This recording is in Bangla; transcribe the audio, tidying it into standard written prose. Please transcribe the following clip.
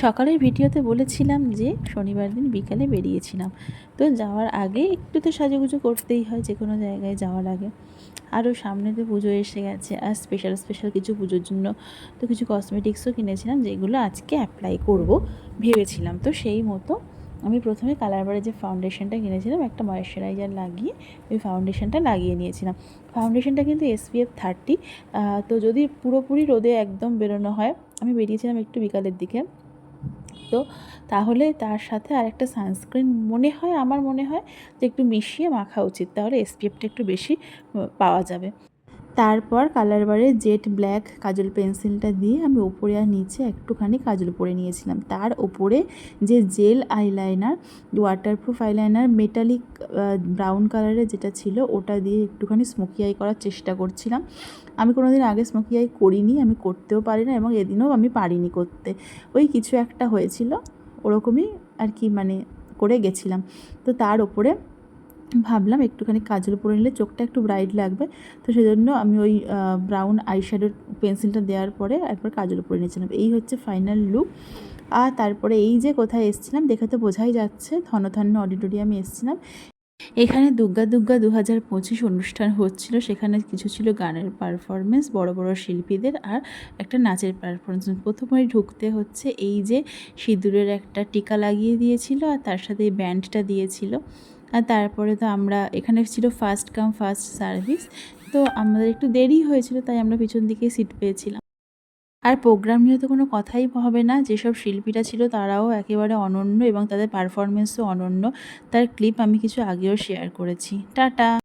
সকালের ভিডিওতে বলেছিলাম যে শনিবার দিন বিকালে বেরিয়েছিলাম, তো যাওয়ার আগে একটু তো সাজুগুজু করতেই হয় যে কোনো জায়গায় যাওয়ার আগে। আরও সামনে তো পুজো এসে গেছে, আর স্পেশাল স্পেশাল কিছু পুজোর জন্য তো কিছু কসমেটিক্সও কিনেছিলাম, যেগুলো আজকে অ্যাপ্লাই করব ভেবেছিলাম। তো সেই মতো আমি প্রথমে কালারবারের যে ফাউন্ডেশনটা কিনেছিলাম, একটা ময়েশ্চারাইজার লাগিয়ে ওই ফাউন্ডেশনটা লাগিয়ে নিয়েছিলাম। ফাউন্ডেশনটা কিন্তু SPF 30। তো যদি পুরোপুরি রোদে একদম বেরোনো হয়, আমি বেরিয়েছিলাম একটু বিকালের দিকে, তো তাহলে তার সাথে আরেকটা সানস্ক্রিন আমার মনে হয় যে একটু মিশিয়ে মাখা উচিত, তাহলে SPFটা একটু বেশি পাওয়া যাবে। তারপর কালারবারের জেট ব্ল্যাক কাজল পেন্সিলটা দিয়ে আমি ওপরে আর নিচে একটুখানি কাজল পরে নিয়েছিলাম। তার ওপরে যে gel eyeliner, waterproof eyeliner metallic brown কালারের যেটা ছিল, ওটা দিয়ে একটুখানি স্মোকি আই করার চেষ্টা করছিলাম। আমি কোনো দিন আগে স্মোকি আই করিনি, আমি করতেও পারি না, এবং এদিনও আমি পারিনি করতে। ওই কিছু একটা হয়েছিল, ওরকমই আর কি, মানে করে গেছিলাম। তো তার ওপরে ভাবলাম একটুখানি কাজল পরে নিলে চোখটা একটু ব্রাইট লাগবে, তো সেজন্য আমি ওই ব্রাউন আইশ্যাডোর পেন্সিলটা দেওয়ার পরে একবার কাজল পরে নিয়েছিলাম। এই হচ্ছে ফাইনাল লুক। আর তারপরে এই যে কোথায় এসেছিলাম দেখে তো বোঝাই যাচ্ছে, ধনধান্য অডিটোরিয়ামে এসেছিলাম। এখানে দুর্গা দুর্গা 2025 অনুষ্ঠান হচ্ছিল। সেখানে কিছু ছিল গানের পারফরমেন্স, বড় বড় শিল্পীদের, আর একটা নাচের পারফরমেন্স। প্রথমেই ঢুকতে হচ্ছে এই যে সিঁদুরের একটা টিকা লাগিয়ে দিয়েছিল, আর তার সাথে এই ব্যান্ডটা দিয়েছিল। আর তারপরে তো আমরা, এখানে ছিল ফার্স্ট কাম ফার্স্ট সার্ভিস, তো আমাদের একটু দেরি হয়েছিল, তাই আমরা পিছন দিকেই সিট পেয়েছিলাম। আর প্রোগ্রাম নিয়ে তো কোনো কথাই হবে না, যেসব শিল্পীরা ছিল তারাও একেবারে অনন্য, এবং তাদের পারফরমেন্সও অনন্য। তার ক্লিপ আমি কিছু আগেও শেয়ার করেছি। টাটা।